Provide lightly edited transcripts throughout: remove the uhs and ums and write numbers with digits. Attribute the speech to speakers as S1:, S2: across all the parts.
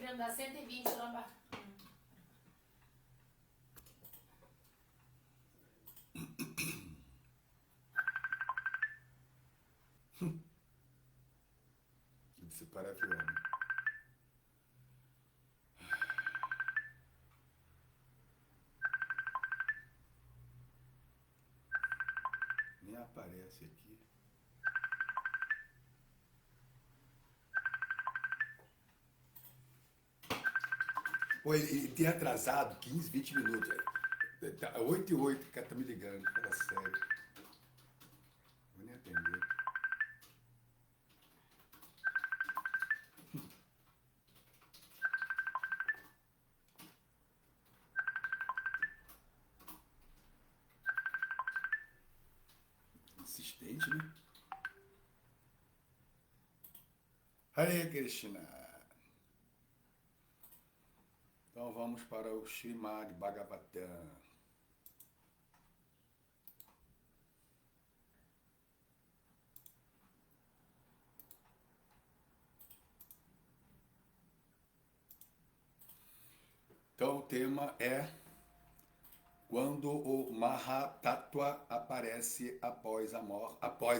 S1: querendo dar 120 lá embaixo.
S2: Você parece homem. Nem aparece aqui. Pô, ele tem atrasado 15, 20 minutos. 8 e 8, o cara tá me ligando. Fala sério. Vou nem atender. Insistente, né? Hare Krishna. Então vamos para o Srimad Bhagavatam. Então o tema é quando o Mahatattva aparece após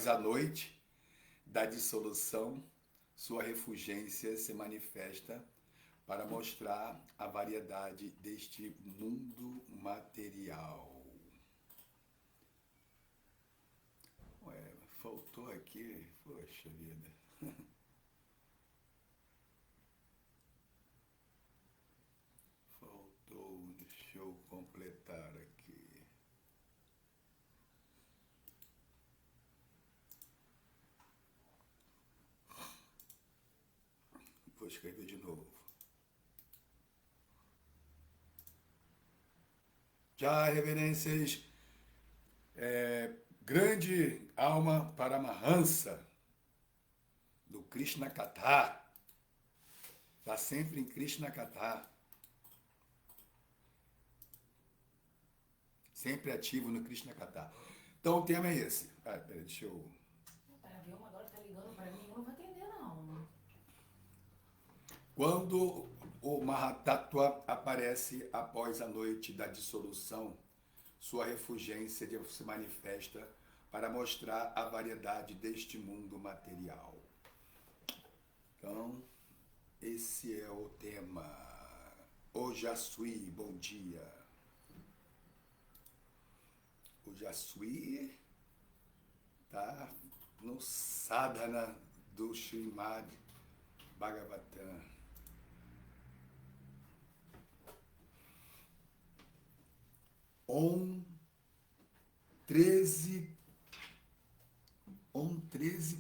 S2: a noite da dissolução, sua refulgência se manifesta para mostrar a variedade deste mundo material. Ué, faltou aqui, poxa vida. Faltou, deixa eu completar aqui. Vou escrever de novo. Já reverências, grande alma Paramahansa, do Krishna Katha. Está sempre em Krishna Katha. Sempre ativo no Krishna Katha. Então o tema é esse. Ah, peraí, deixa eu...
S1: Tá, viu? Agora tá ligando pra mim, eu não vou atender, não.
S2: Quando o Mahatattva aparece após a noite da dissolução, sua refulgência se manifesta para mostrar a variedade deste mundo material. Então, esse é o tema. O Jasui, bom dia. O Jasui está no sadhana do Srimad Bhagavatam. Om 13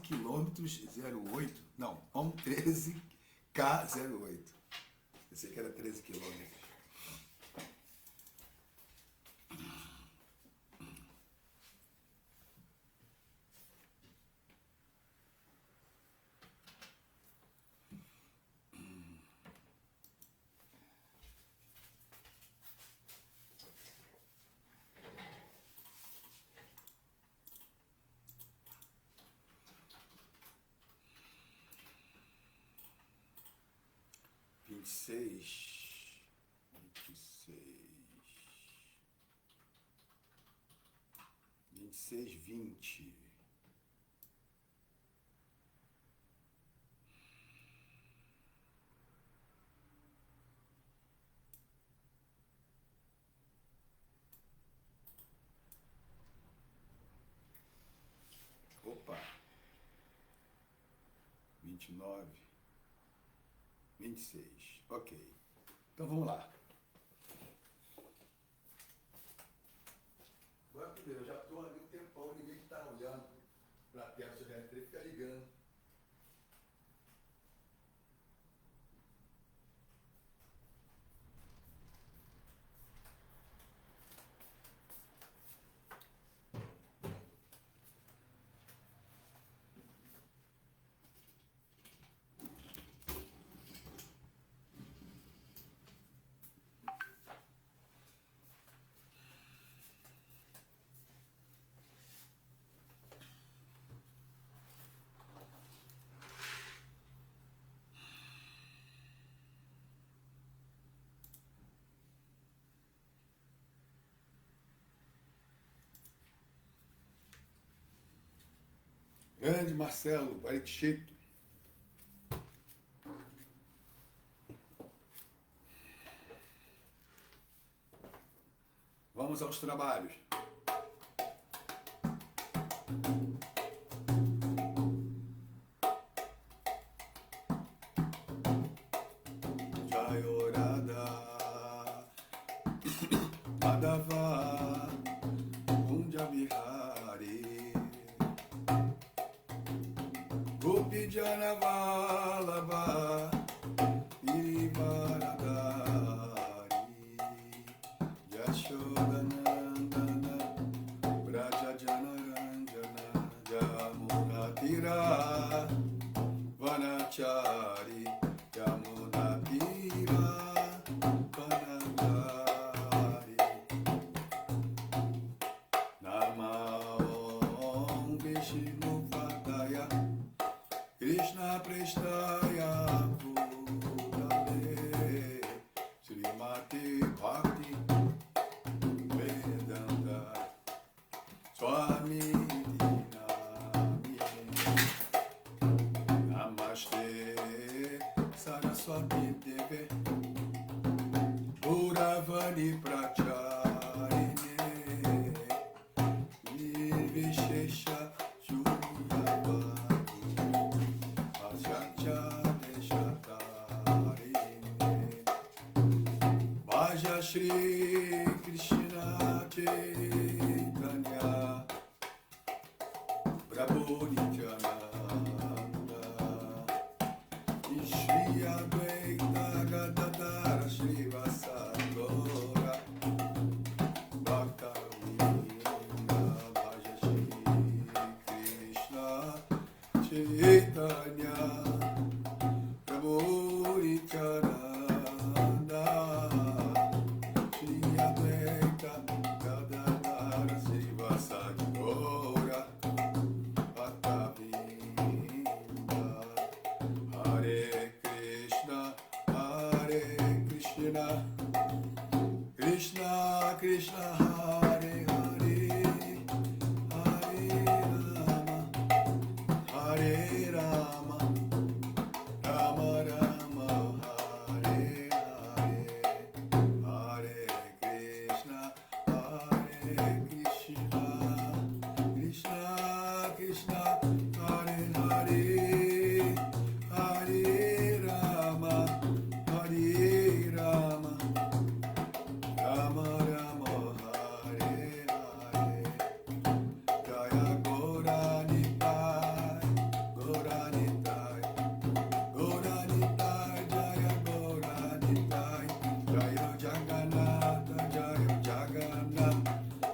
S2: quilômetros 08. Não, Om 13 K08. Pensei que era 13 quilômetros. Vinte e seis, 20. Opa! 29, 26. Ok. Então vamos lá. Agora primeiro, eu já estou ali um tempão, ninguém está olhando para a tela, se eu fica ligando. Grande Marcelo, Parikshito. Vamos aos trabalhos. Jayorada Madhava Kunjabihari Gopi Janavalabha Irivaradari Yashodanandana Braja Janaranjana Jamunatira Vanachari Jamunatira Vanachari Namah Vishnu Padaya Krishna Prestaya Bhutale Srimati Bhakti Vedanta Swami Dinami Namaste Saraswati Deve Uravani Pracharini Nirvishesha Shunyavadi Ashacha Deshatarine Bhaja Shri Krishna Chaitanya Prabhu Nityananda Shri Advaita Gadadara Shri Vasagora Bhakta Vinda Bhaja Shri Krishna Chaitanya Prabhu Nityananda Shri Advaita Gadadara Shri Vasagora Bhakta Vinda Hare Krishna Krishna Krishna Hare Hare Hare Rama Rama Rama Hare Hare Hare Krishna Krishna Krishna Hare Hare Hare Rama Rama Rama Hare Hare Jaya Gauranitai Jaya Gauranitai Jaya Jagannatha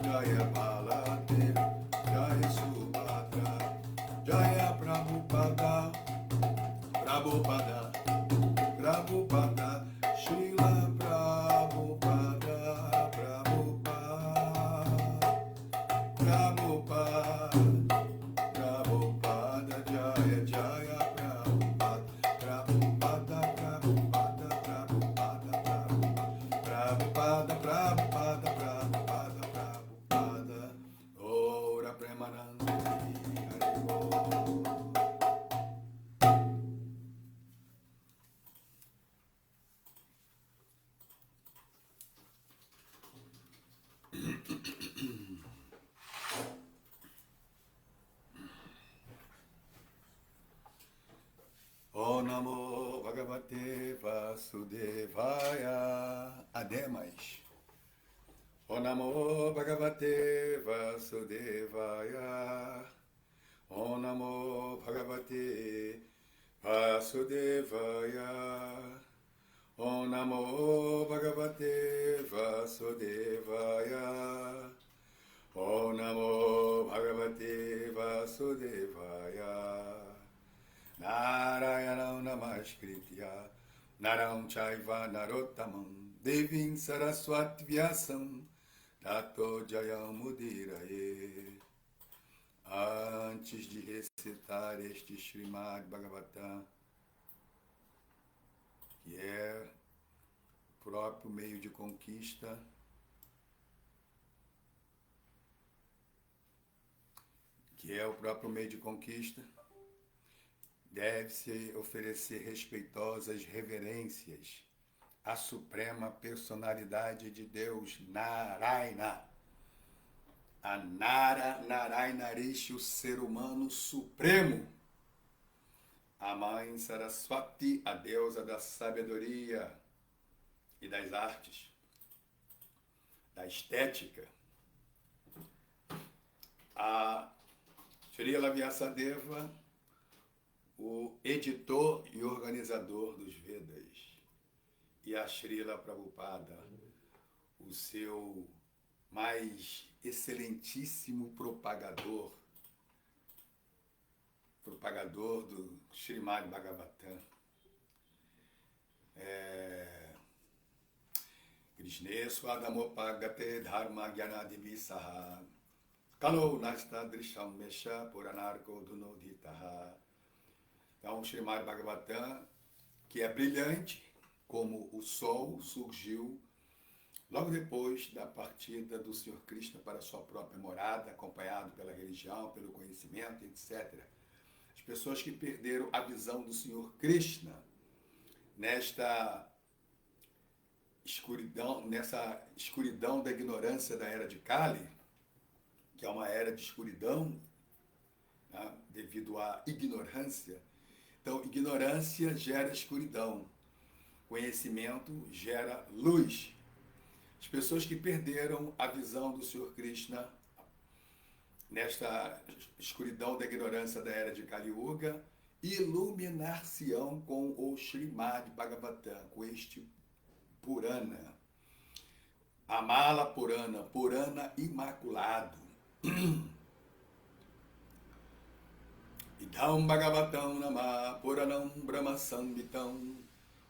S2: Jaya Baladeva Jaya Subhadra Jaya Prabhupada Srila Prabhupada Jaya Jaya Prabhupada Ora Premanandi Hare O Namo Bhagavate Vasudevaya Ademais. O Namo Bhagavate Vasudevaya. O Namo Bhagavate Vasudevaya. O Namo Bhagavate Vasudevaya. O Namo Bhagavate Vasudevaya. Narayana Namaskritya Naram Chaiva Narottamam Devim Saraswati Vyasam Tato Jayamudiraye. Antes de recitar este Srimad Bhagavatam, que é o próprio meio de conquista, que é o próprio meio de conquista, deve-se oferecer respeitosas reverências à suprema personalidade de Deus, Narayana. A Narayana Rishi, o ser humano supremo. A mãe Saraswati, a deusa da sabedoria e das artes, da estética. A Srila Vyasadeva, o editor e organizador dos Vedas. E a Srila Prabhupada, o seu mais excelentíssimo propagador do Srimad Bhagavatam. Krishne Swadamopagate Dharma Gyanadivisaha Kalo Nasta Drisham Mesha Puranarko Dunodhitaha. Então, o Srimad Bhagavatam, que é brilhante, como o sol surgiu logo depois da partida do Senhor Krishna para sua própria morada, acompanhado pela religião, pelo conhecimento, etc. As pessoas que perderam a visão do Senhor Krishna nessa escuridão da ignorância da era de Kali, que é uma era de escuridão, né, devido à ignorância. Então, ignorância gera escuridão, conhecimento gera luz. As pessoas que perderam a visão do Senhor Krishna nesta escuridão da ignorância da era de Kali Yuga, iluminar-se-ão com o Srimad Bhagavatam, com este Purana, Amala Purana, Purana imaculado. Idam Bhagavatam Nama Puranam Brahma Samhitam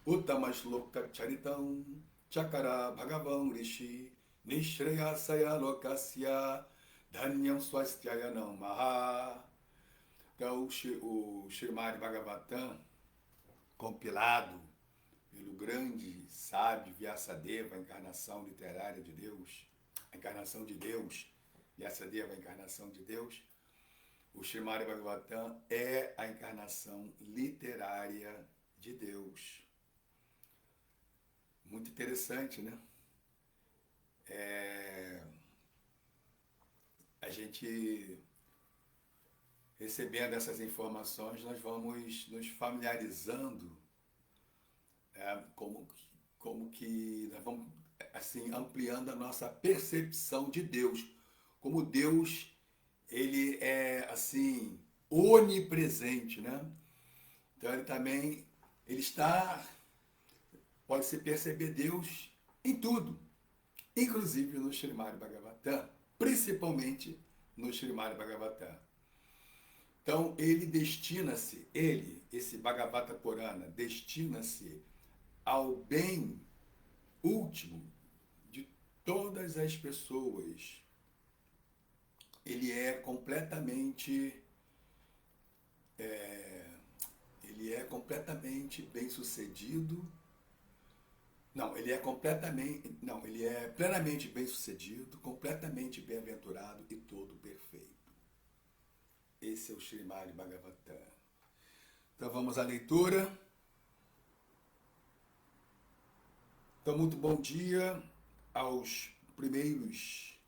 S2: Uttamaśloka Charitam Chakara Bhagavan Rishi Nishreyasaya Lokasya Dhanyam Swastyayanam Maha. Então, o Srimad Bhagavatam, compilado pelo grande sábio Vyasadeva, a encarnação literária de Deus, a encarnação de Deus, Vyasadeva, a encarnação de Deus, o Srimad Bhagavatam é a encarnação literária de Deus. Muito interessante, né? A gente, recebendo essas informações, nós vamos nos familiarizando, como que nós vamos assim, ampliando a nossa percepção de Deus. Como Deus, ele é assim, onipresente, né? Então ele está, pode-se perceber Deus em tudo, inclusive no Srimad Bhagavatam, principalmente no Srimad Bhagavatam. Então, esse Bhagavata Purana, destina-se ao bem último de todas as pessoas. Ele é completamente bem-sucedido. Ele é plenamente bem-sucedido, completamente bem-aventurado e todo perfeito. Esse é o Srimad Bhagavatam. Então vamos à leitura. Então, muito bom dia aos primeiros.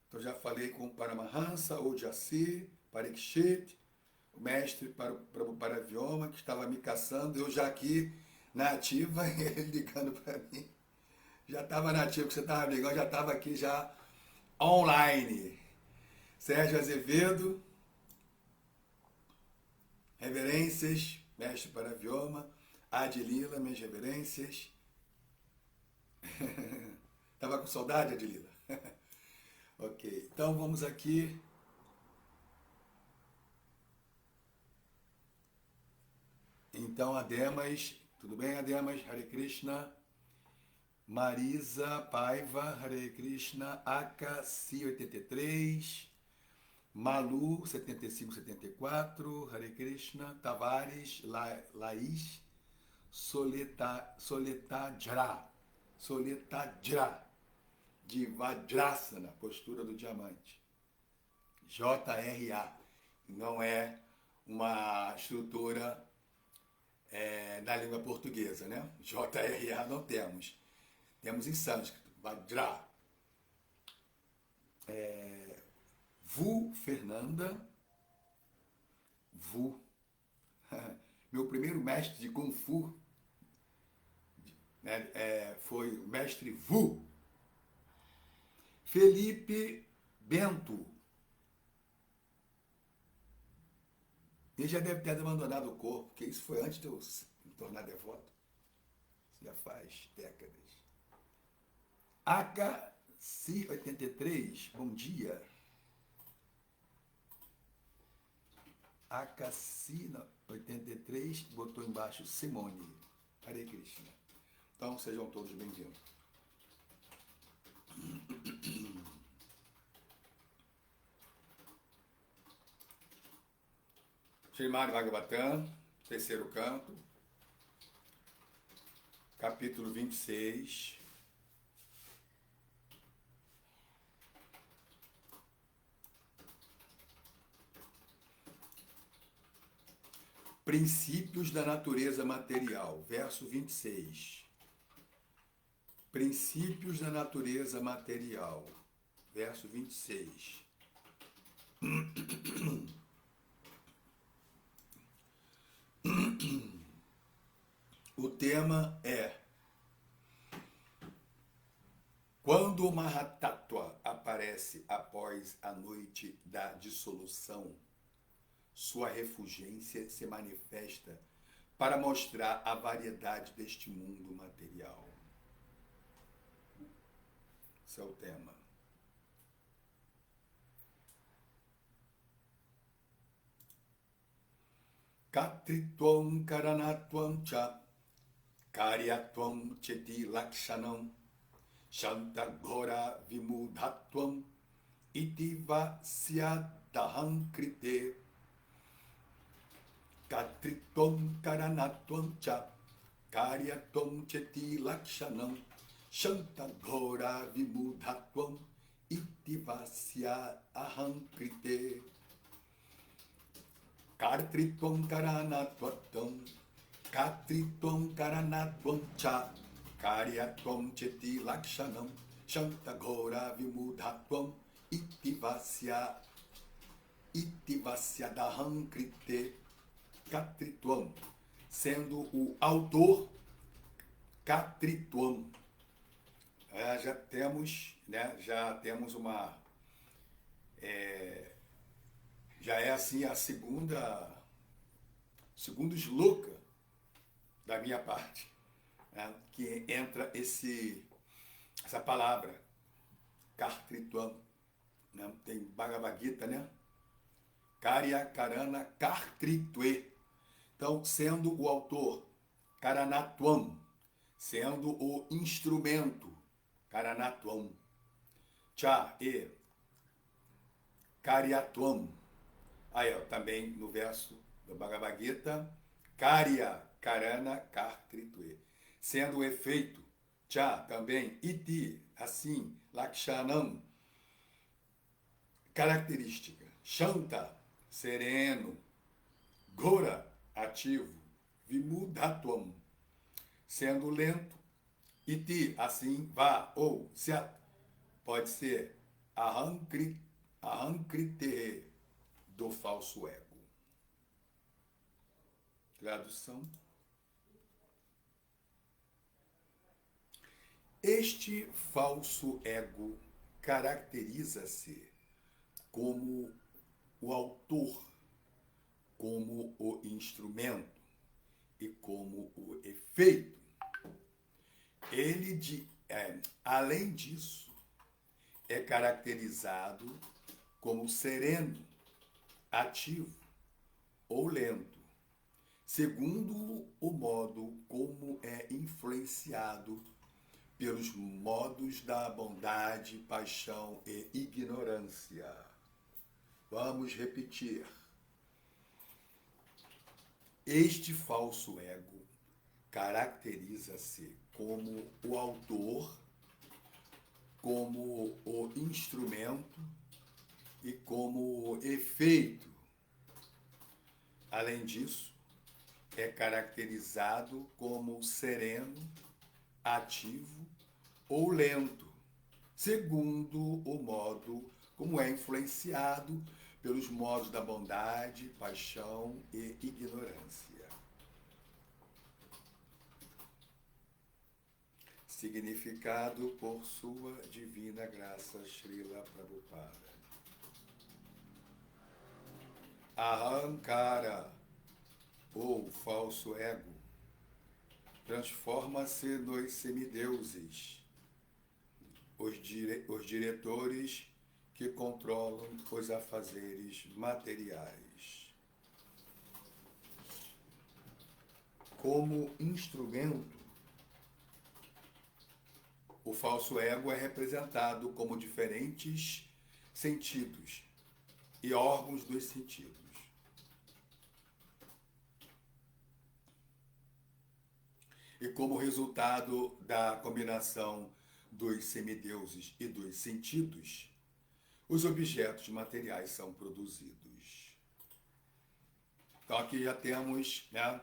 S2: Então, já falei com o Paramahansa, Ojasi, Parikshit, o mestre para Vyoma, que estava me caçando, eu já aqui na ativa, ele ligando para mim. Já estava na ativa, que você estava ligando, já estava aqui já online. Sérgio Azevedo, reverências, mestre para Vyoma. Adilila, minhas reverências. Estava com saudade, Adilila? Ok, então vamos aqui. Então, Ademas, tudo bem, Ademas? Hare Krishna. Marisa Paiva, Hare Krishna. Akasi 83. Malu 7574, Hare Krishna. Tavares, Laís. Soletadra. de Vajrasana, postura do diamante. JRA. Não é uma estrutura da língua portuguesa, né? JRA não temos. Temos em sânscrito, Vajra. Vu Fernanda. Vu. Meu primeiro mestre de Kung Fu foi o mestre Vu. Felipe Bento. Ele já deve ter abandonado o corpo, porque isso foi antes de eu me tornar devoto. Isso já faz décadas. AK83, bom dia. AK83 botou embaixo Simone. Hare Krishna. Então sejam todos bem-vindos. Srimad Bhagavatam, terceiro canto, capítulo 26. Princípios da natureza material, verso 26. Princípios da natureza material, verso 26. O tema é: quando o Mahatattva aparece após a noite da dissolução, sua refulgência se manifesta para mostrar a variedade deste mundo material. Esse é o tema. Katritvam karanatvam cha karyatvam cheti lakshanam shantagora vimudhatvam itiva syadaham krite. Katritvam karanatvam cha karyatvam cheti lakshanam shantagora vimudhatvam itiva syadaham krite. Kartritvam karanatvam katritvam karanatvam cha karyatvam cheti lakshanam shantagora vimudhatvam itivasyadaham krite. Katritvam, sendo o autor, Katritvam. Já temos uma... já é assim a segundo shloka da minha parte, né, que entra essa palavra, Kartritvam, né, tem Bhagavad Gita, né? Karya Karana Kartritve. Então, sendo o autor, Karanatvam, sendo o instrumento, Karanatvam, Cha e Karyatvam. Aí, também no verso do Bhagavad Gita, Karya Karana Kartritve. Sendo o efeito, Cha também, Iti, assim, Lakshanam, característica, Shanta, sereno, Gora, ativo, Vimudhatvam, sendo lento, Iti, assim, vá, ou Syat, pode ser Ahankrite, do falso ego. Tradução. Este falso ego caracteriza-se como o autor, como o instrumento e como o efeito. Ele, além disso, é caracterizado como sereno, ativo ou lento, segundo o modo como é influenciado pelos modos da bondade, paixão e ignorância. Vamos repetir. Este falso ego caracteriza-se como o autor, como o instrumento e como efeito. Além disso, é caracterizado como sereno, ativo ou lento, segundo o modo como é influenciado pelos modos da bondade, paixão e ignorância. Significado por sua divina graça, Srila Prabhupada. Ahankara, ou falso ego, transforma-se nos semideuses, os diretores que controlam os afazeres materiais. Como instrumento, o falso ego é representado como diferentes sentidos e órgãos dos sentidos. E como resultado da combinação dos semideuses e dos sentidos, os objetos materiais são produzidos. Então aqui já temos, né,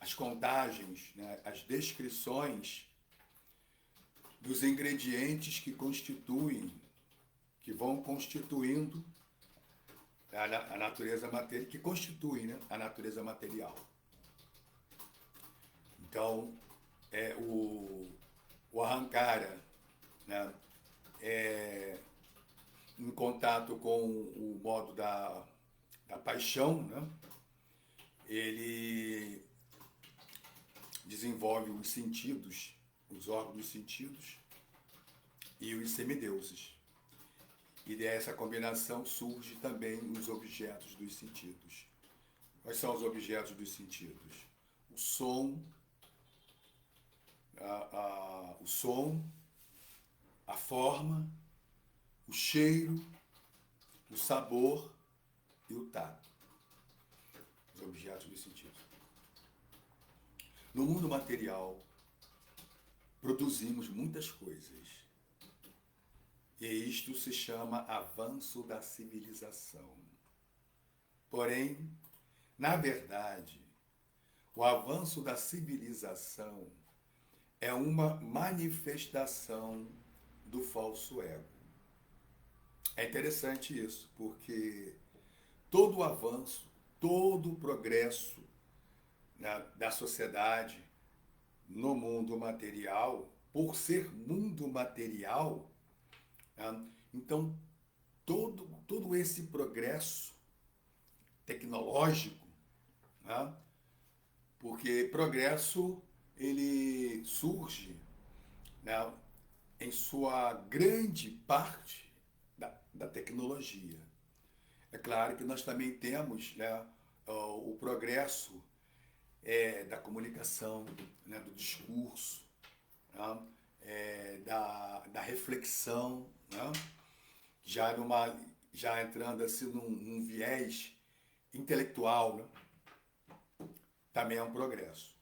S2: as contagens, né, as descrições dos ingredientes que constituem, que vão constituindo a natureza material, que constitui, né, a natureza material. Então, o Ahankara, né, em contato com o modo da paixão, né, ele desenvolve os sentidos, os órgãos dos sentidos e os semideuses. E dessa combinação surge também os objetos dos sentidos. Quais são os objetos dos sentidos? O som, a forma, o cheiro, o sabor e o tato. Os objetos dos sentidos. No mundo material, produzimos muitas coisas. E isto se chama avanço da civilização. Porém, na verdade, o avanço da civilização é uma manifestação do falso ego. É interessante isso, porque todo o avanço, todo o progresso, né, da sociedade no mundo material, por ser mundo material, então todo esse progresso tecnológico, né, porque progresso ele surge, né, em sua grande parte da tecnologia. É claro que nós também temos, né, o progresso da comunicação, né, do discurso, né, da reflexão, né, já entrando assim num viés intelectual, né, também é um progresso.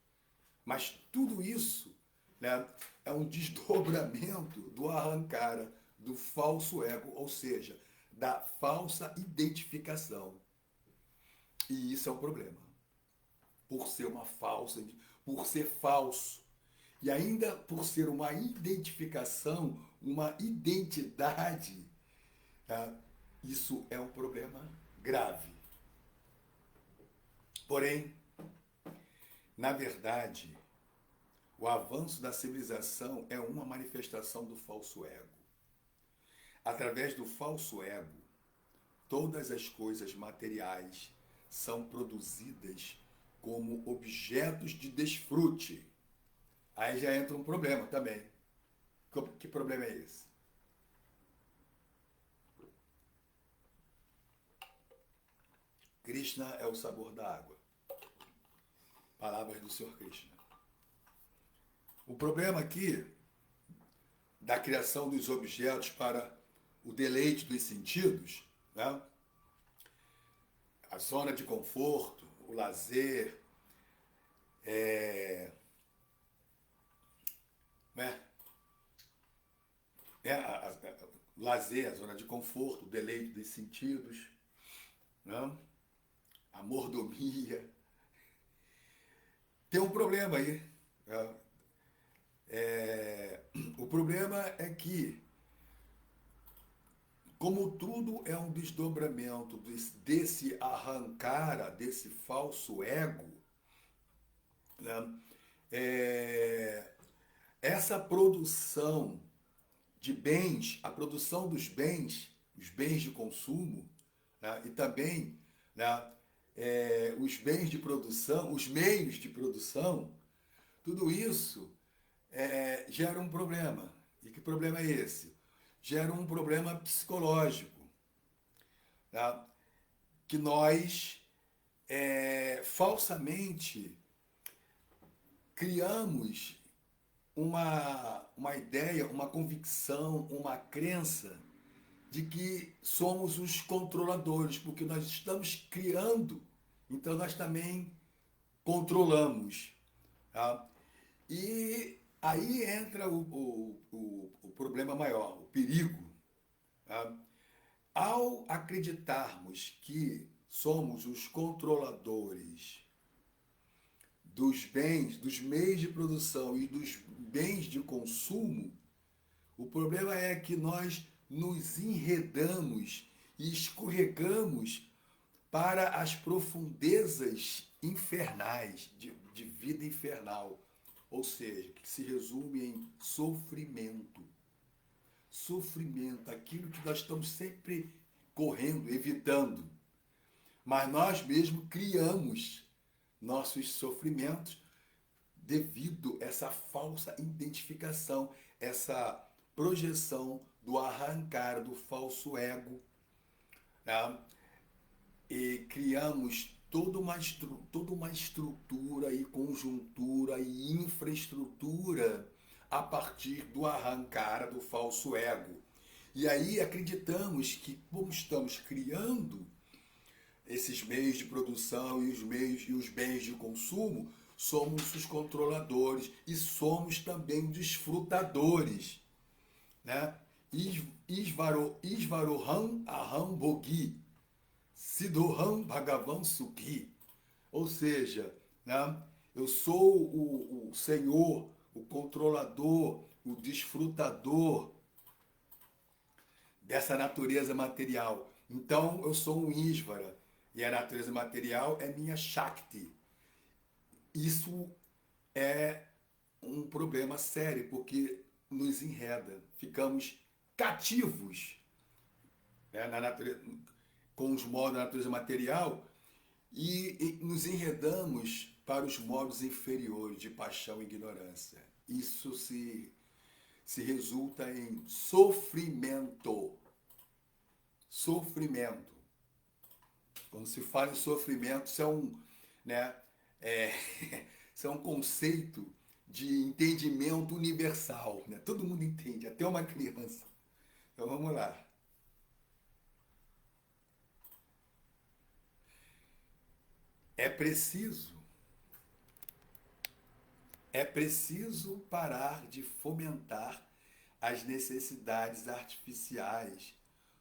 S2: Mas tudo isso, né, é um desdobramento do Ahankara, do falso ego, ou seja, da falsa identificação. E isso é um problema. Por ser por ser falso. E ainda por ser uma identificação, uma identidade, tá? Isso é um problema grave. Porém, na verdade, o avanço da civilização é uma manifestação do falso ego. Através do falso ego, todas as coisas materiais são produzidas como objetos de desfrute. Aí já entra um problema também. Que problema é esse? Krishna é o sabor da água. Palavras do Senhor Krishna. O problema aqui da criação dos objetos para o deleite dos sentidos, né? A zona de conforto, o lazer, é, né, lazer, a zona de conforto, o deleite dos sentidos, né, a mordomia. Tem um problema aí. Né? O problema é que, como tudo é um desdobramento desse arrancar, desse falso ego, né? É, essa produção de bens, a produção dos bens, os bens de consumo, né? E também, né, os bens de produção, os meios de produção, tudo isso gera um problema. E que problema é esse? Gera um problema psicológico, tá? Que nós falsamente criamos uma ideia, uma convicção, uma crença de que somos os controladores, porque nós estamos criando, então nós também controlamos. Tá? E aí entra o problema maior, o perigo. Tá? Ao acreditarmos que somos os controladores dos bens, dos meios de produção e dos bens de consumo, o problema é que nós nos enredamos e escorregamos para as profundezas infernais, de vida infernal. Ou seja, que se resume em sofrimento. Sofrimento, aquilo que nós estamos sempre correndo, evitando. Mas nós mesmos criamos nossos sofrimentos devido a essa falsa identificação, essa projeção do arrancar do falso ego, né? E criamos toda uma estrutura e conjuntura e infraestrutura a partir do arrancar do falso ego. E aí acreditamos que, como estamos criando esses meios de produção e os bens de consumo, somos os controladores e somos também desfrutadores, né? Isvaroham Aham Bogi, Siddhoham Bhagavan Sukhi. Ou seja, né? Eu sou o Senhor, o controlador, o desfrutador dessa natureza material. Então eu sou um Isvara e a natureza material é minha Shakti. Isso é um problema sério porque nos enreda, ficamos cativos, né, na natureza, com os modos da natureza material e nos enredamos para os modos inferiores de paixão e ignorância. Isso se resulta em sofrimento. Sofrimento. Quando se fala em sofrimento, isso é né, é, isso é um conceito de entendimento universal. Né? Todo mundo entende, até uma criança. Então vamos lá. É preciso, é preciso parar de fomentar as necessidades artificiais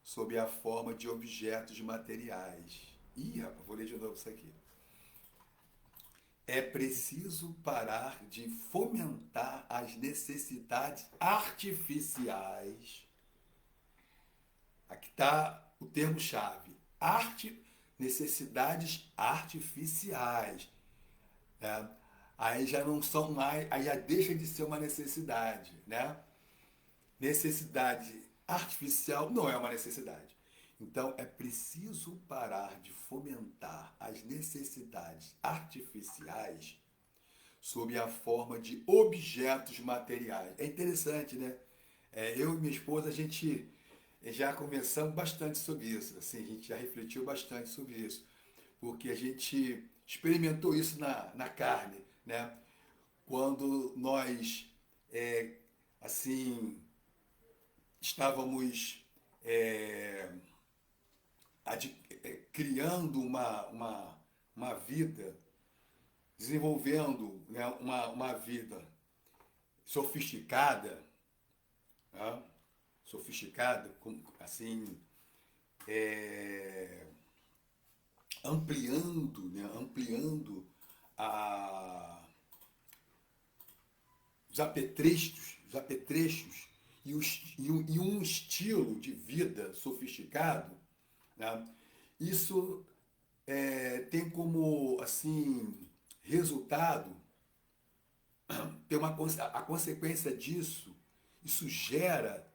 S2: sob a forma de objetos materiais. Ih, rapaz, vou ler de novo isso aqui. É preciso parar de fomentar as necessidades artificiais. Aqui está o termo-chave. Necessidades artificiais. Né? Aí já não são mais, aí já deixa de ser uma necessidade. Né? Necessidade artificial não é uma necessidade. Então é preciso parar de fomentar as necessidades artificiais sob a forma de objetos materiais. É interessante, né? Eu e minha esposa, a gente já conversamos bastante sobre isso. Assim, a gente já refletiu bastante sobre isso. Porque a gente experimentou isso na carne, né? Quando nós, assim, estávamos criando uma vida desenvolvendo, né, uma vida sofisticada, né, sofisticada, assim, é, ampliando, né, ampliando a, os apetrechos e um estilo de vida sofisticado, né, isso tem como assim resultado ter a consequência disso, isso gera,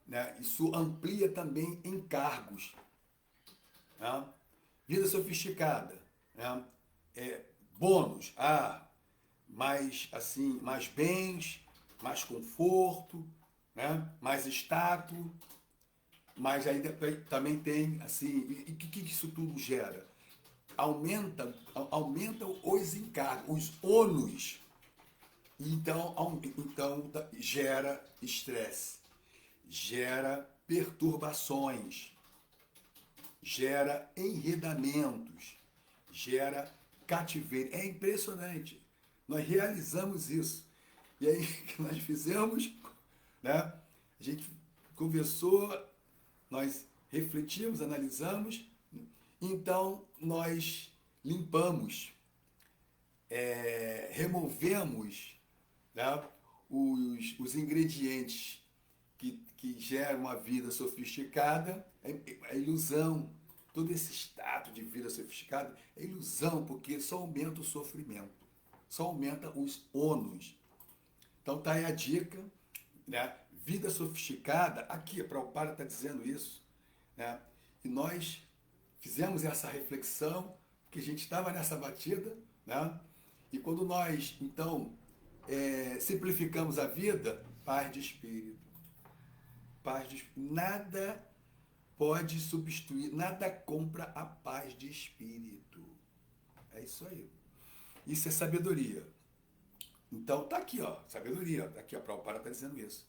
S2: né, isso amplia também encargos, né? Vida sofisticada, né? Bônus, mais assim, mais bens, mais conforto, né? Mais status, mas aí também tem assim, e o que isso tudo gera? Aumenta os encargos, os ônus. Então gera estresse, gera perturbações, gera enredamentos, gera cativeiro. É impressionante. Nós realizamos isso. E aí que nós fizemos, né? A gente conversou, nós refletimos, analisamos, então nós limpamos, removemos, né, os ingredientes que geram uma vida sofisticada, é ilusão. Todo esse estado de vida sofisticada é ilusão, porque só aumenta o sofrimento, só aumenta os ônus. Então tá aí a dica, né? Vida sofisticada, aqui, a Prabhupada está dizendo isso, né? E nós fizemos essa reflexão, que a gente estava nessa batida, né? E quando nós, então, simplificamos a vida, paz de espírito. Paz de espírito. Nada pode substituir, nada compra a paz de espírito. É isso aí. Isso é sabedoria. Então tá aqui, ó, sabedoria. Tá aqui, ó, a Prabhupada está dizendo isso.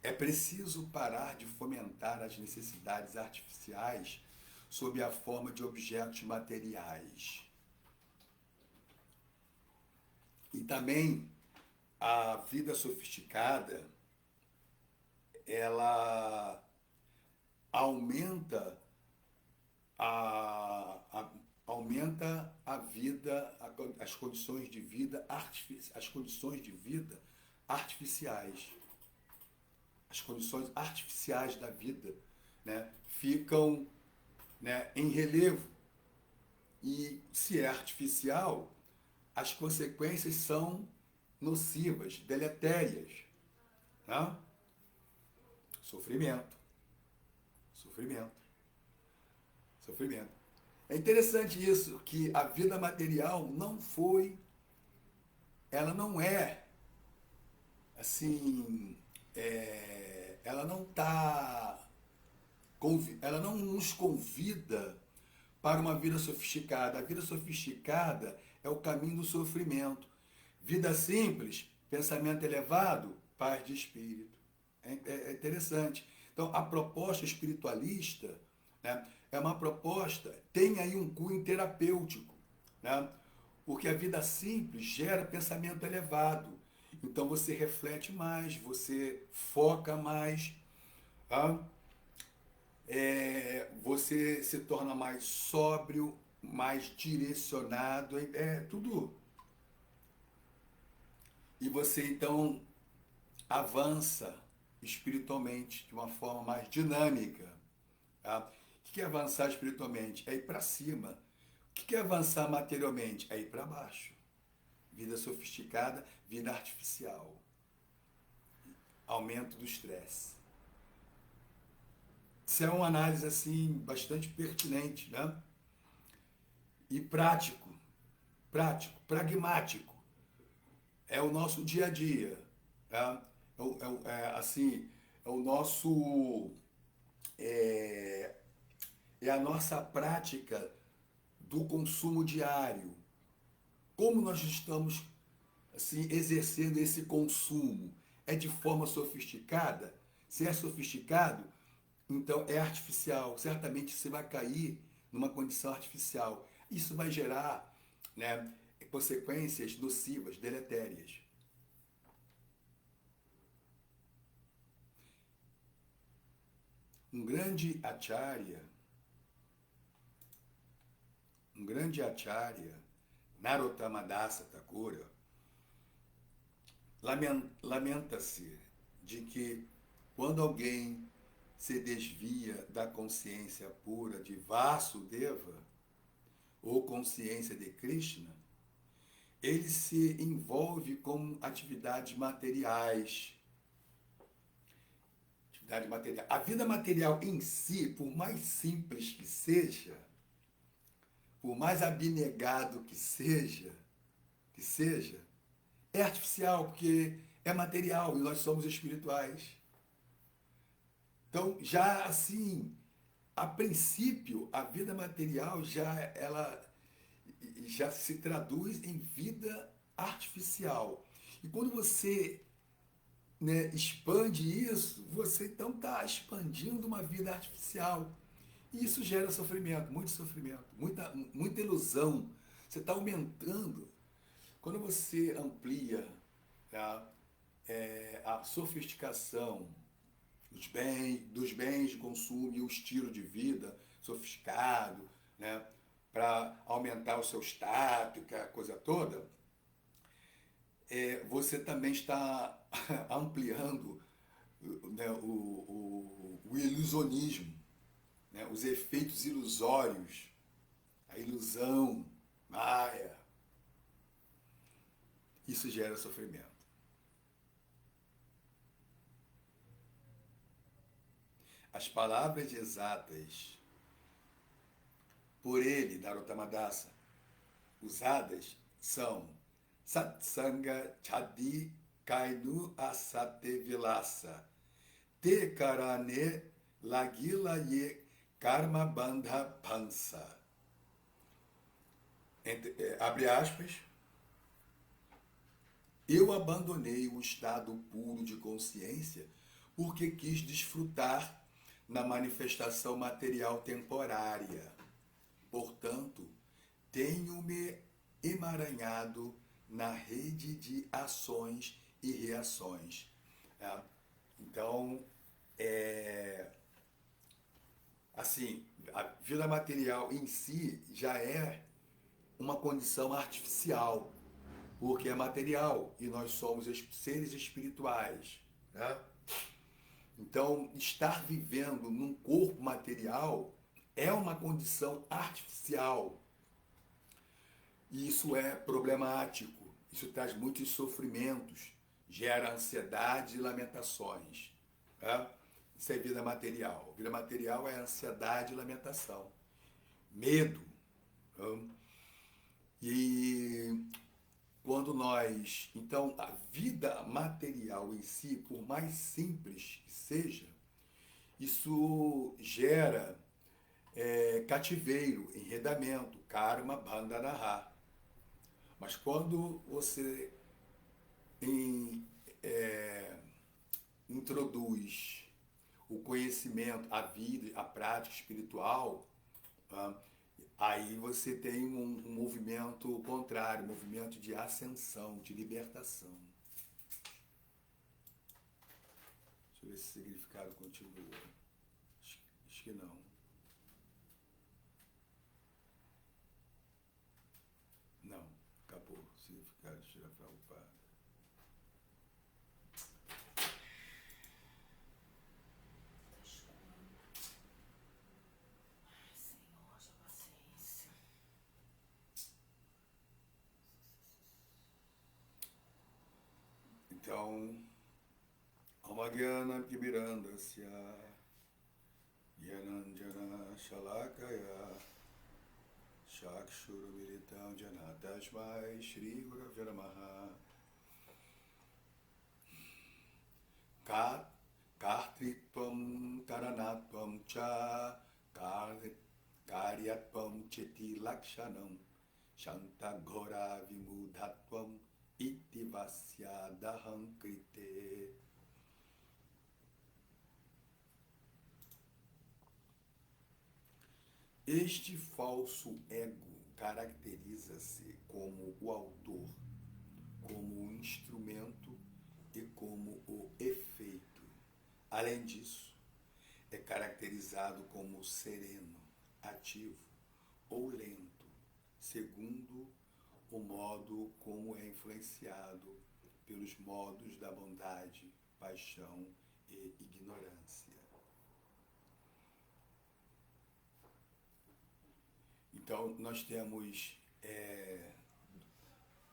S2: É preciso parar de fomentar as necessidades artificiais sob a forma de objetos materiais. E também a vida sofisticada, ela aumenta aumenta a vida, as condições de vida as condições de vida artificiais. As condições artificiais da vida, né, ficam, né, em relevo. E se é artificial, as consequências são nocivas, deletérias. Né? Sofrimento. Sofrimento. Sofrimento. É interessante isso, que a vida material ela não é, assim, ela não ela não nos convida para uma vida sofisticada. A vida sofisticada é o caminho do sofrimento. Vida simples, pensamento elevado, paz de espírito. É interessante. Então, a proposta espiritualista, né, é uma proposta, tem aí um cunho terapêutico, né? Porque a vida simples gera pensamento elevado. Então você reflete mais, você foca mais, tá? Você se torna mais sóbrio, mais direcionado, tudo. E você então avança espiritualmente de uma forma mais dinâmica. Tá? O que é avançar espiritualmente? É ir para cima. O que é avançar materialmente? É ir para baixo. Vida sofisticada, vida artificial. Aumento do estresse. Isso é uma análise assim bastante pertinente, né? E prático, pragmático. É o nosso dia a dia, tá? Assim, é o nosso é a nossa prática do consumo diário. Como nós estamos assim exercendo esse consumo? É de forma sofisticada? Se é sofisticado, então é artificial. Certamente você vai cair numa condição artificial. Isso vai gerar, né, consequências nocivas, deletérias. Um grande acharya, Narottama Dasa Thakura, lamenta-se de que quando alguém se desvia da consciência pura de Vasudeva ou consciência de Krishna, ele se envolve com atividades materiais. A vida material em si, por mais simples que seja, por mais abnegado que seja, é artificial, porque é material e nós somos espirituais. Então, já assim, a princípio, a vida material ela já se traduz em vida artificial. E quando você, né, expande isso, você então está expandindo uma vida artificial. E isso gera sofrimento, muita ilusão. Você está aumentando. Quando você amplia, tá, a sofisticação dos bens de consumo e o estilo de vida sofisticado, né, para aumentar o seu status, a coisa toda, você também está ampliando, né, o ilusionismo, né, os efeitos ilusórios, a ilusão, Maya. Isso gera sofrimento. As palavras exatas por ele, Narottama Dasa, usadas são Satsanga Chadi Kainu Asate Vilasa Te Karane Lagila Ye Karma Bandha Pansa. Abre aspas. Eu abandonei o estado puro de consciência porque quis desfrutar na manifestação material temporária. Portanto, tenho-me emaranhado na rede de ações e reações. Então, assim, a vida material em si já é uma condição artificial, porque é material e nós somos seres espirituais, né? Então, estar vivendo num corpo material é uma condição artificial. E isso é problemático. Isso traz muitos sofrimentos, gera ansiedade e lamentações. Tá? Isso é vida material. Vida material é ansiedade e lamentação. Medo. Tá? E quando nós... Então, a vida material em si, por mais simples que seja, isso gera cativeiro, enredamento, karma, bandhanaha. Mas quando você introduz o conhecimento, a vida, a prática espiritual, aí você tem um movimento contrário, um movimento de ascensão, de libertação. Deixa eu ver se o significado continua. Acho que não. Não, acabou o significado de Srila Prabhupada.
S1: Ai, Senhor, haja paciência.
S2: Então, Amagyana Kibirandasya Yananjana Shalakaya Shakshurumilitam Jana Tasmai Shri Gurave Namaha Kartritvam Taranatvam Cha Karyatvam Cheti Lakshanam Shantagora Vimudhatvam Iti Vasyadaham Krite. Este falso ego caracteriza-se como o autor, como o instrumento e como o efeito. Além disso, é caracterizado como sereno, ativo ou lento, segundo o modo como é influenciado pelos modos da bondade, paixão e ignorância. Então, nós temos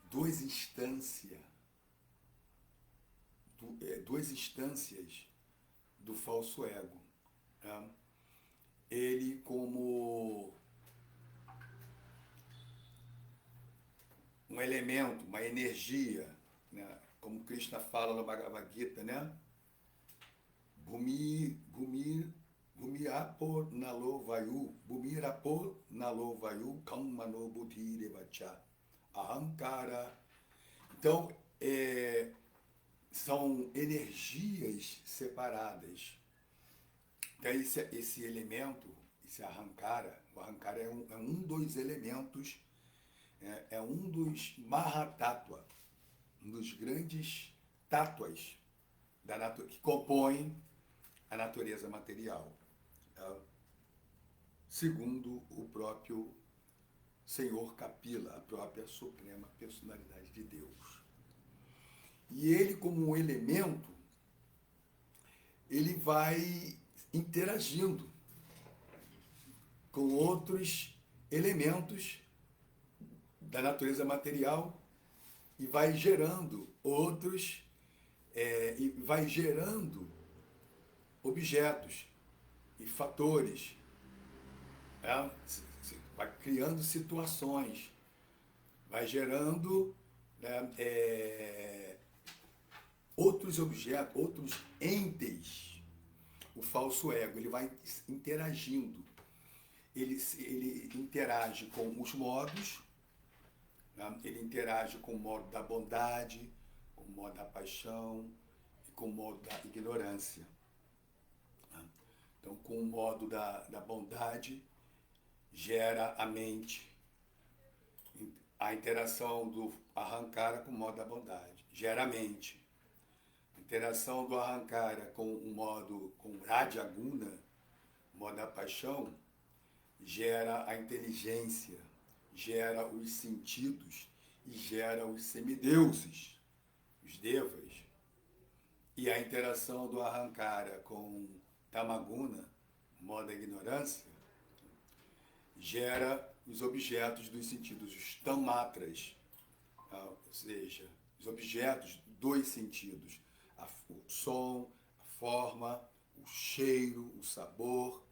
S2: duas instâncias do falso ego. Né? Ele como um elemento, uma energia, né? Como Krishna fala no Bhagavad Gita, né? Bhumirapo nalo vayu, bhumirapo nalo vayu, kammano buddhi devacha, ahankara. Então, são energias separadas. Então, esse elemento, esse ahankara, o ahankara é um dos elementos, é um dos mahatattva, um dos grandes tátuas que compõem a natureza material, segundo o próprio Senhor Kapila, a própria Suprema Personalidade de Deus. E ele, como um elemento, ele vai interagindo com outros elementos da natureza material e vai gerando e vai gerando objetos e fatores, vai criando situações, vai gerando outros objetos, outros entes. O falso ego, ele vai interagindo, ele interage com os modos, né? Ele interage com o modo da bondade, com o modo da paixão e com o modo da ignorância. Então, com o modo da bondade, gera a mente. A interação do ahankara com o modo da bondade gera a mente. A interação do ahankara com o rajaguna, o modo da paixão, gera a inteligência, gera os sentidos e gera os semideuses, os devas. E a interação do ahankara com tamaguna, o modo da ignorância, gera os objetos dos sentidos, os tamatras, ou seja, os objetos dos sentidos, o som, a forma, o cheiro, o sabor,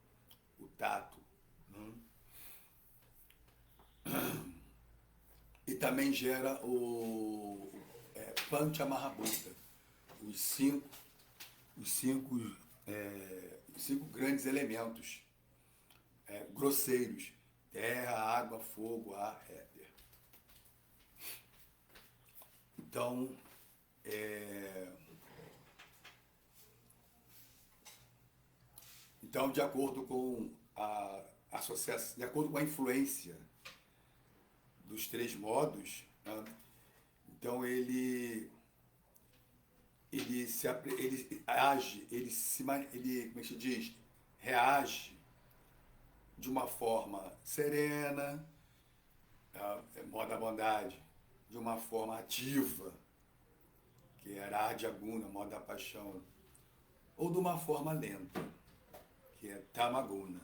S2: o tato. E também gera o Panchamahabhuta, os cinco grandes elementos grosseiros: terra, água, fogo, ar, éter. Então, de acordo com a associação, de acordo com a influência dos três modos, né? Então ele age, como é que se diz? Reage de uma forma serena, modo da bondade, de uma forma ativa, que é Rajaguna, modo da paixão, ou de uma forma lenta, que é Tamaguna,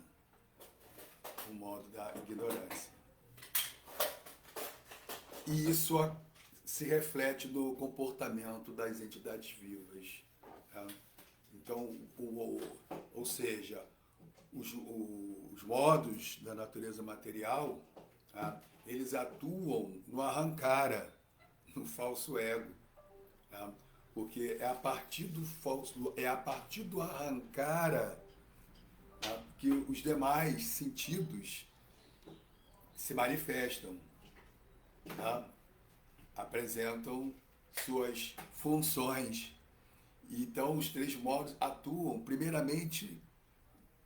S2: o modo da ignorância. E isso se reflete no comportamento das entidades vivas. Tá? Então, ou seja, os modos da natureza material, tá? Eles atuam no ahankara, no falso ego. Tá? Porque é a partir do ahankara, tá? Que os demais sentidos se manifestam. Tá? Apresentam suas funções. Então, os três modos atuam primeiramente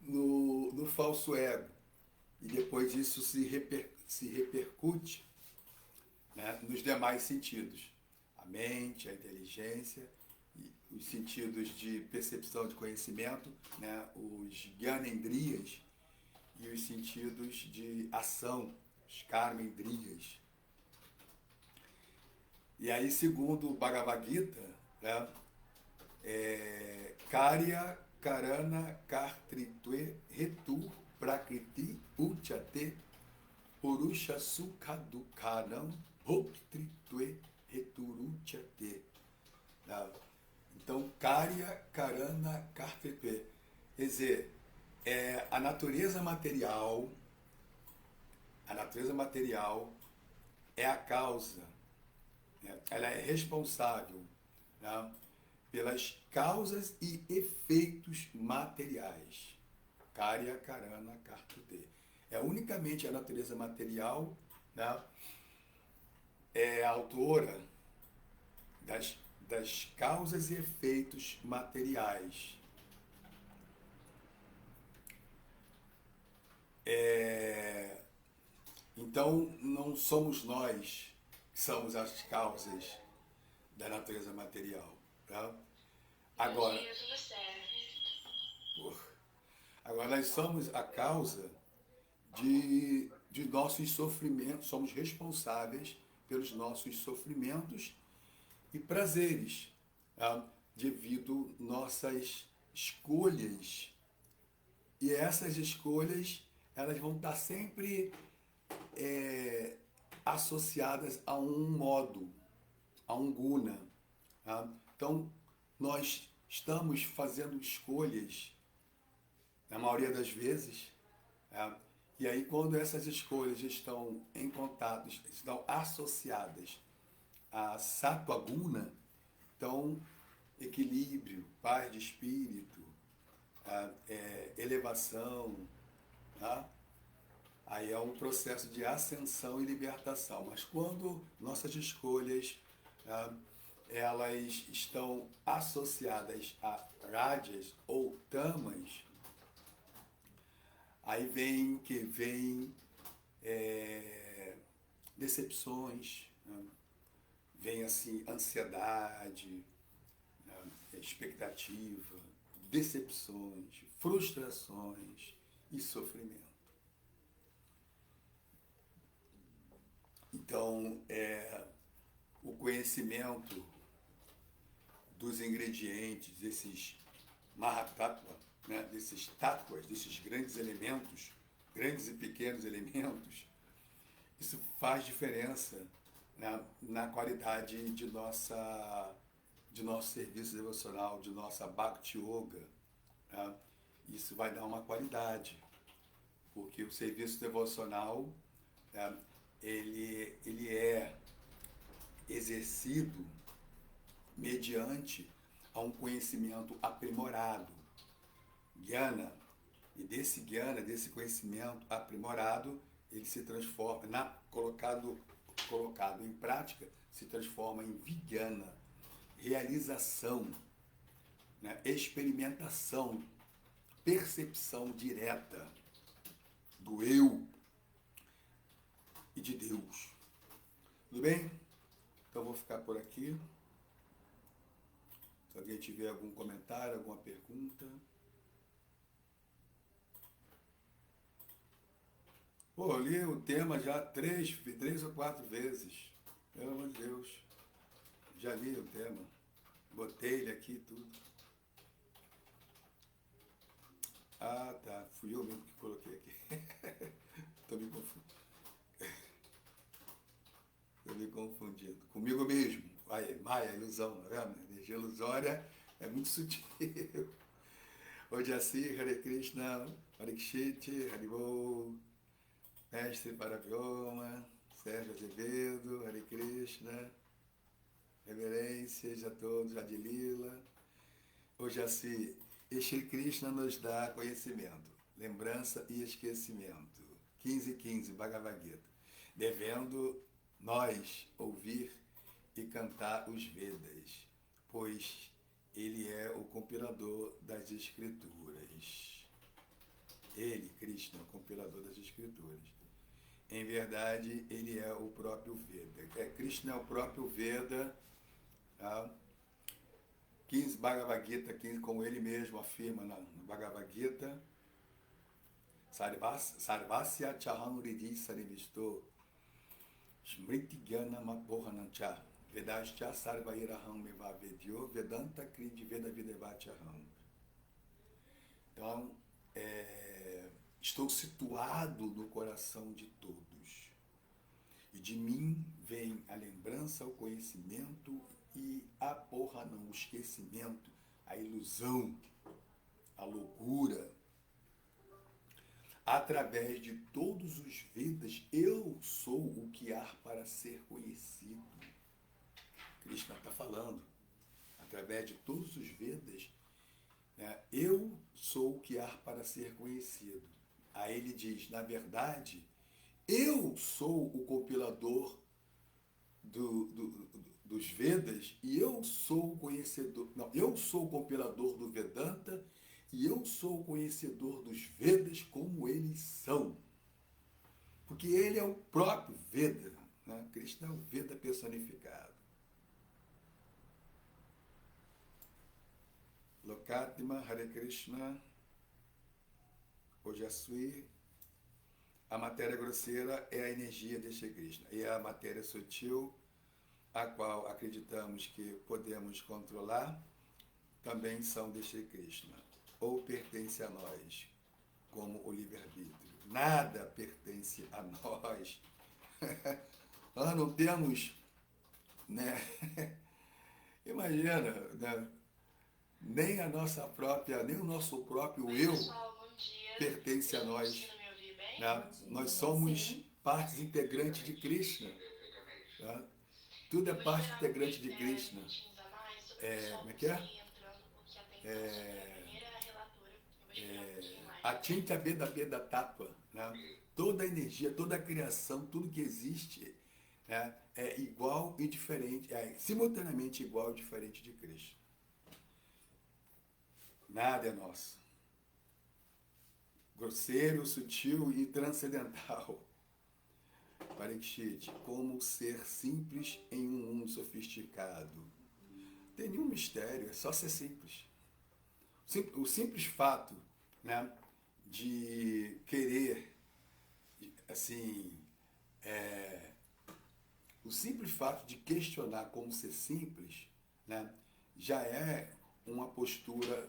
S2: no falso ego. E depois isso se se repercute, né, nos demais sentidos. A mente, a inteligência, e os sentidos de percepção de conhecimento, né, os gyanendriyas, e os sentidos de ação, os karmendriyas. E aí, segundo o Bhagavad Gita, né, Karya Karana Kartritve Hetu Prakriti Uchate Purusha Sukha Dukhanam Bhoktritve Heturuchate. Então, Karya Karana Kartritve, quer dizer, a natureza material é a causa, né? Ela é responsável, né, pelas causas e efeitos materiais. Karya Karana Kartute. É unicamente a natureza material, né, é a autora das causas e efeitos materiais. Então, não somos nós que somos as causas da natureza material. Tá? Agora, nós somos a causa de nossos sofrimentos, somos responsáveis pelos nossos sofrimentos e prazeres, tá? Devido nossas escolhas. E essas escolhas, elas vão estar sempre associadas a um modo, a um guna. Tá? Então, nós estamos fazendo escolhas, na maioria das vezes, tá? E aí quando essas escolhas estão em contato, estão associadas a sattva guna, então equilíbrio, paz de espírito, elevação, tá? Aí é um processo de ascensão e libertação. Mas quando nossas escolhas, elas estão associadas a rajas ou tamas, aí vem decepções, né? Vem assim ansiedade, né? Expectativa, decepções, frustrações e sofrimento. Então, o conhecimento dos ingredientes, desses mahatattva, né, desses tattvas, desses grandes elementos, grandes e pequenos elementos, isso faz diferença, né, na qualidade de nosso serviço devocional, de nossa Bhakti Yoga. Né? Isso vai dar uma qualidade, porque o serviço devocional, né, ele é exercido mediante a um conhecimento aprimorado, jnana, e desse jnana, desse conhecimento aprimorado, ele se transforma, colocado em prática, se transforma em vijnana, realização, né, experimentação, percepção direta do eu e de Deus. Tudo bem? Então vou ficar por aqui. Se alguém tiver algum comentário, alguma pergunta. Pô, eu li o tema já três ou 4 vezes. Pelo amor de Deus. Já li o tema. Botei ele aqui tudo. Ah, tá. Fui eu mesmo que coloquei aqui. Tô me confundindo. Comigo mesmo. Aí, Maia, ilusão, tá vendo? A energia ilusória é muito sutil. Hoje assim, Hare Krishna, Hare Kshiti, Haribol, Mestre Parabioma, Sérgio Azevedo, Hare Krishna, reverências a todos, Adilila. Hoje assim, Shri Krishna nos dá conhecimento, lembrança e esquecimento. 15:15, Bhagavad Gita. Devendo nós ouvir e cantar os Vedas, pois ele é o compilador das Escrituras. Ele, Krishna, é o compilador das Escrituras. Em verdade, ele é o próprio Veda. Krishna é o próprio Veda. Tá? 15 Bhagavad Gita, 15, como ele mesmo afirma no Bhagavad Gita, Sarvasya Chaham Ridi Sarivisto Smriti Gyanam Apohanancha Vedascha Sarvairaham Meva Vedyo Vedanta Kridi Veda Videvachaham. Então, estou situado no coração de todos. E de mim vem a lembrança, o conhecimento e a porra não, o esquecimento, a ilusão, a loucura. Através de todos os Vedas, eu sou o que há para ser conhecido. Krishna está falando. Através de todos os Vedas, né, eu sou o que há para ser conhecido. Aí ele diz, na verdade, eu sou o compilador dos Vedas e eu sou o conhecedor. Não, eu sou o compilador do Vedanta e eu sou o conhecedor dos Vedas como eles são. Porque ele é o próprio Veda. Né? Krishna é o Veda personificado. Lokatma Hare Krishna Ojasui. A matéria grosseira é a energia de Shri Krishna. E a matéria sutil, a qual acreditamos que podemos controlar, também são de Shri Krishna. Ou pertence a nós, como o livre-arbítrio. Nada pertence a nós. Nós não temos, né? Imagina, né? Nem a nossa própria, nem o nosso próprio eu pertence a nós. Né? Nós somos partes integrantes de Krishna. Tá? Tudo é parte integrante de Krishna. Como é que é? Atinta Beda Beda Tattva. Né? Toda a energia, toda a criação, tudo que existe é igual e diferente, simultaneamente igual e diferente de Krishna. Nada é nosso. Grosseiro, sutil e transcendental. Parikshit, como ser simples em um mundo sofisticado. Não tem nenhum mistério, é só ser simples. O simples fato, né, de querer, assim, o simples fato de questionar como ser simples, né, já é uma postura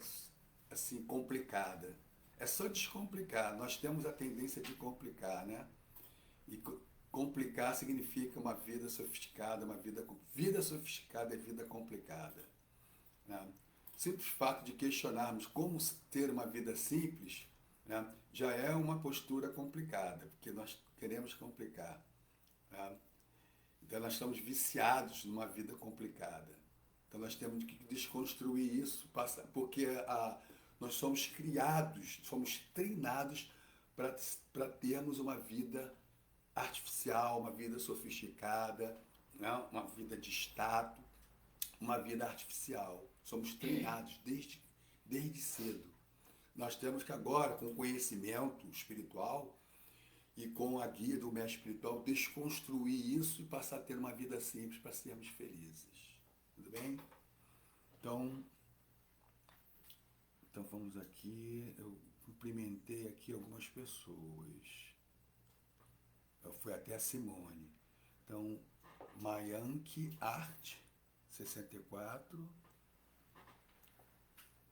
S2: assim complicada. É só descomplicar. Nós temos a tendência de complicar, né? E complicar significa uma vida sofisticada, vida sofisticada é vida complicada. Né? O simples fato de questionarmos como ter uma vida simples, né, já é uma postura complicada, porque nós queremos complicar. Né? Então nós estamos viciados numa vida complicada. Então nós temos que desconstruir isso, porque nós somos criados, somos treinados para termos uma vida artificial, uma vida sofisticada, né? Uma vida de status, uma vida artificial. Somos treinados desde cedo. Nós temos que agora, com o conhecimento espiritual e com a guia do mestre espiritual, desconstruir isso e passar a ter uma vida simples para sermos felizes. Tudo bem? Então vamos aqui. Eu cumprimentei aqui algumas pessoas. Eu fui até a Simone. Então, Mayank Art, 64.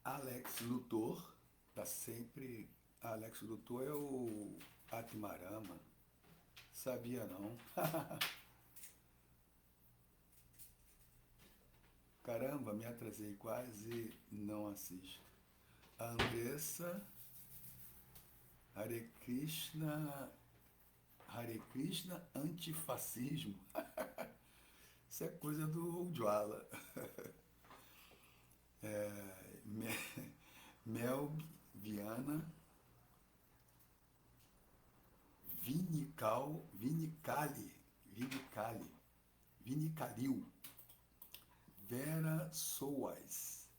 S2: Alex Luthor, tá sempre. Alex Luthor é o Atmarama. Sabia não. Caramba, me atrasei, quase não assisto. Andressa, Hare Krishna antifascismo. Isso é coisa do Ujjwala. Mel Viana, Vinicalil, Vera Soares,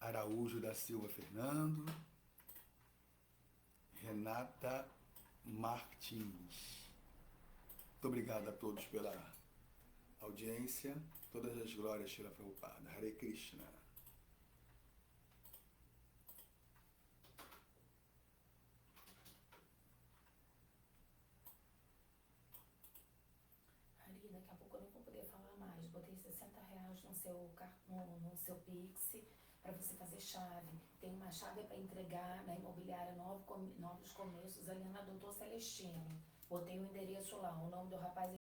S2: Araújo da Silva Fernando, Renata Martins. Muito obrigado a todos pela audiência. Todas as glórias, Shila Prabhupada. Hare Krishna.
S1: Ali, daqui a pouco eu não vou poder falar mais. Botei R$ 60 no seu Pix para você fazer chave. Tem uma chave para entregar na imobiliária Novos Começos ali na Doutor Celestino. Botei o endereço lá, o nome do rapaz